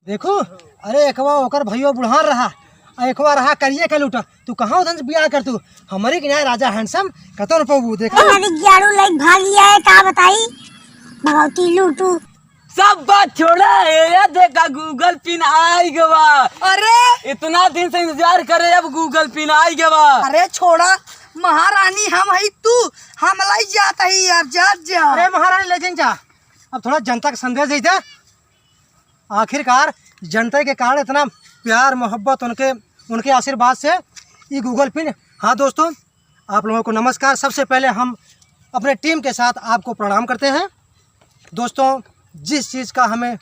देखो, अरे एकवा ओकर भैया बुढ़ान रहा, एकवा रहा करिए के लूटा। तू कहाँ उधर से बियाह कर तू हमारे के यहाँ राजा हैंडसम कतो न पबू देखो ग्यारू लाइक भागिया है का बताई भगवती लूटू सब बात छोड़ा है। देखा गूगल पिन आई गवा। अरे इतना दिन से इंतजार करे, अब गूगल पिन आई गवा। अरे छोड़ा महारानी, हम है तू हम लाई जाता ही यार, जा। अरे महारानी लेकिन जा, अब थोड़ा जनता का संदेश दे दे। आखिरकार जनता के कारण इतना प्यार मोहब्बत उनके आशीर्वाद से ये गूगल पिन। हाँ दोस्तों, आप लोगों को नमस्कार। सबसे पहले हम अपने टीम के साथ आपको प्रणाम करते हैं। दोस्तों, जिस चीज़ का हमें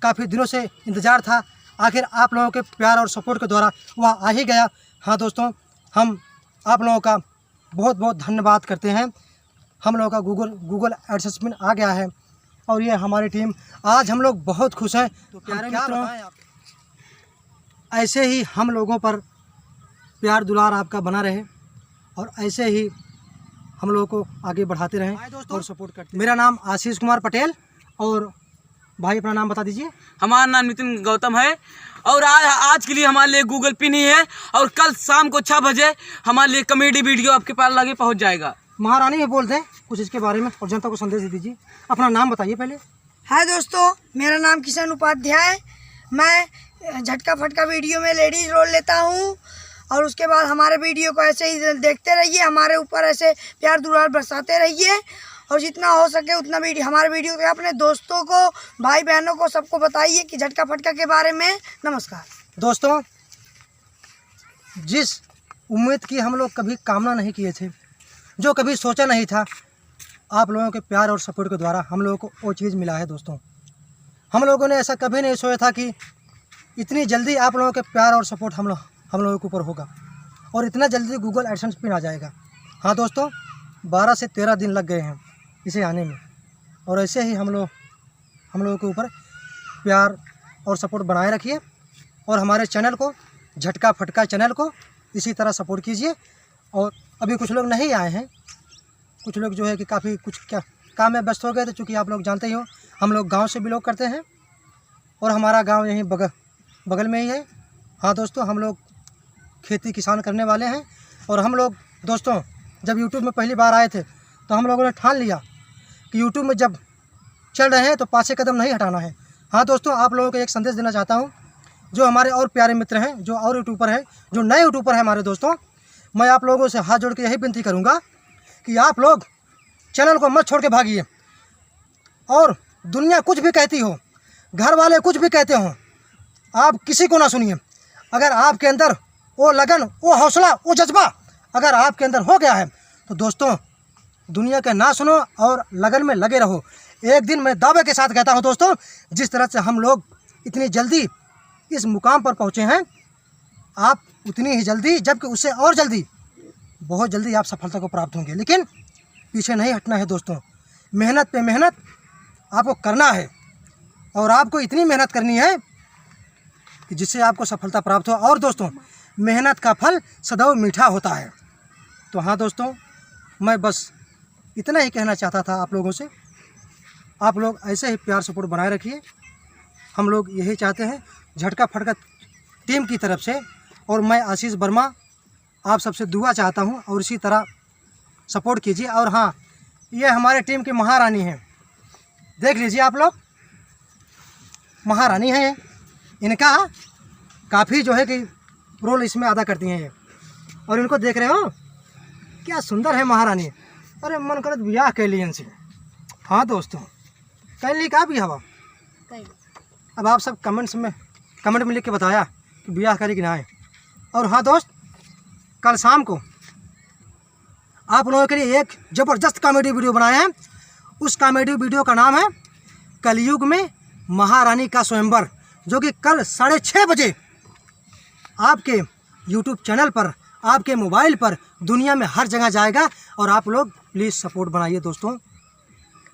काफ़ी दिनों से इंतज़ार था, आखिर आप लोगों के प्यार और सपोर्ट के द्वारा वह आ ही गया। हाँ दोस्तों, हम आप लोगों का बहुत बहुत धन्यवाद करते हैं। हम लोगों का गूगल एडसेंस पिन आ गया है और ये हमारी टीम, आज हम लोग बहुत खुश हैं। तो प्यारे मित्रों, ऐसे ही हम लोगों पर प्यार दुलार आपका बना रहे और ऐसे ही हम लोगों को आगे बढ़ाते रहें और सपोर्ट करते। मेरा नाम आशीष कुमार पटेल और भाई अपना नाम बता दीजिए। हमारा नाम नितिन गौतम है और आज के लिए हमारे लिए गूगल पिन ही है और कल शाम को 6 बजे हमारे लिए कॉमेडी वीडियो आपके पास लगे पहुंच जाएगा। महारानी भी बोलते हैं कुछ इसके बारे में और जनता को संदेश दे दीजिए। अपना नाम बताइए पहले। हाय दोस्तों, मेरा नाम किशन उपाध्याय। मैं झटका फटका वीडियो में लेडीज रोल लेता हूँ और उसके बाद हमारे वीडियो को ऐसे ही देखते रहिए, हमारे ऊपर ऐसे प्यार दुलार बरसाते रहिए और जितना हो सके उतना हमारे वीडियो के अपने दोस्तों को, भाई बहनों को, सबको बताइए कि झटका फटका के बारे में। नमस्कार दोस्तों, जिस उम्मीद की हम लोग कभी कामना नहीं किए थे, जो कभी सोचा नहीं था, आप लोगों के प्यार और सपोर्ट के द्वारा हम लोगों को वो चीज़ मिला है। दोस्तों, हम लोगों ने ऐसा कभी नहीं सोचा था कि इतनी जल्दी आप लोगों के प्यार और सपोर्ट हम लोगों के ऊपर होगा और इतना जल्दी गूगल एडसेंस पिन आ जाएगा। हाँ दोस्तों, 12 से 13 दिन लग गए हैं इसे आने में और ऐसे ही हम लोगों के ऊपर प्यार और सपोर्ट बनाए रखिए और हमारे चैनल को, झटका फटका चैनल को इसी तरह सपोर्ट कीजिए। और अभी कुछ लोग नहीं आए हैं, कुछ लोग जो है कि काफ़ी कुछ क्या काम में व्यस्त हो गए थे, चूँकि आप लोग जानते ही हो हम लोग गांव से बिलोंग करते हैं और हमारा गांव यहीं बगल में ही है। हाँ दोस्तों, हम लोग खेती किसान करने वाले हैं और हम लोग दोस्तों जब यूट्यूब में पहली बार आए थे तो हम लोगों ने ठान लिया कि यूट्यूब में जब चल रहे हैं तो पाछे कदम नहीं हटाना है। हाँ दोस्तों, आप लोगों को एक संदेश देना चाहता हूँ, जो हमारे और प्यारे मित्र हैं, जो और यूट्यूबर हैं, जो नए यूट्यूबर हैं हमारे दोस्तों, मैं आप लोगों से हाथ जोड़ के यही विनती करूँगा कि आप लोग चैनल को मत छोड़ के भागिए और दुनिया कुछ भी कहती हो, घर वाले कुछ भी कहते हो, आप किसी को ना सुनिए। अगर आपके अंदर वो लगन, वो हौसला, वो जज्बा अगर आपके अंदर हो गया है तो दोस्तों दुनिया का ना सुनो और लगन में लगे रहो। एक दिन मैं दावे के साथ कहता हूं दोस्तों, जिस तरह से हम लोग इतनी जल्दी इस मुकाम पर पहुंचे हैं, आप उतनी ही जल्दी, जबकि उससे और जल्दी, बहुत जल्दी आप सफलता को प्राप्त होंगे। लेकिन पीछे नहीं हटना है दोस्तों, मेहनत पे मेहनत आपको करना है और आपको इतनी मेहनत करनी है कि जिससे आपको सफलता प्राप्त हो। और दोस्तों, मेहनत का फल सदैव मीठा होता है। तो हाँ दोस्तों, मैं बस इतना ही कहना चाहता था आप लोगों से। आप लोग ऐसे ही प्यार सपोर्ट बनाए रखिए, हम लोग यही चाहते हैं झटका फटका टीम की तरफ से। और मैं आशीष वर्मा आप सबसे दुआ चाहता हूं और इसी तरह सपोर्ट कीजिए। और हाँ, ये हमारे टीम की महारानी हैं, देख लीजिए आप लोग, महारानी हैं। इनका काफ़ी जो है कि रोल इसमें अदा करती हैं ये, और इनको देख रहे हो क्या सुंदर है महारानी। अरे मन करत ब्याह कर ली इनसे। हाँ दोस्तों, कह ली का भी हवा। अब आप सब कमेंट में लिख के बताया कि ब्याह करी कि ना है। और हाँ दोस्त, कल शाम को आप लोगों के लिए एक ज़बरदस्त कॉमेडी वीडियो बनाए हैं। उस कॉमेडी वीडियो का नाम है कलयुग में महारानी का स्वयंवर, जो कि कल 6:30 बजे आपके यूट्यूब चैनल पर, आपके मोबाइल पर, दुनिया में हर जगह जाएगा। और आप लोग प्लीज़ सपोर्ट बनाइए दोस्तों।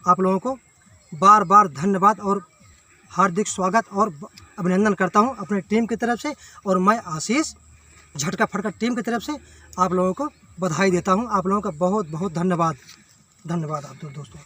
आप लोगों को बार बार धन्यवाद और हार्दिक स्वागत और अभिनंदन करता हूं अपने टीम की तरफ से। और मैं आशीष झटका फटका टीम की तरफ से आप लोगों को बधाई देता हूं। आप लोगों का बहुत बहुत धन्यवाद। आप दोस्तों।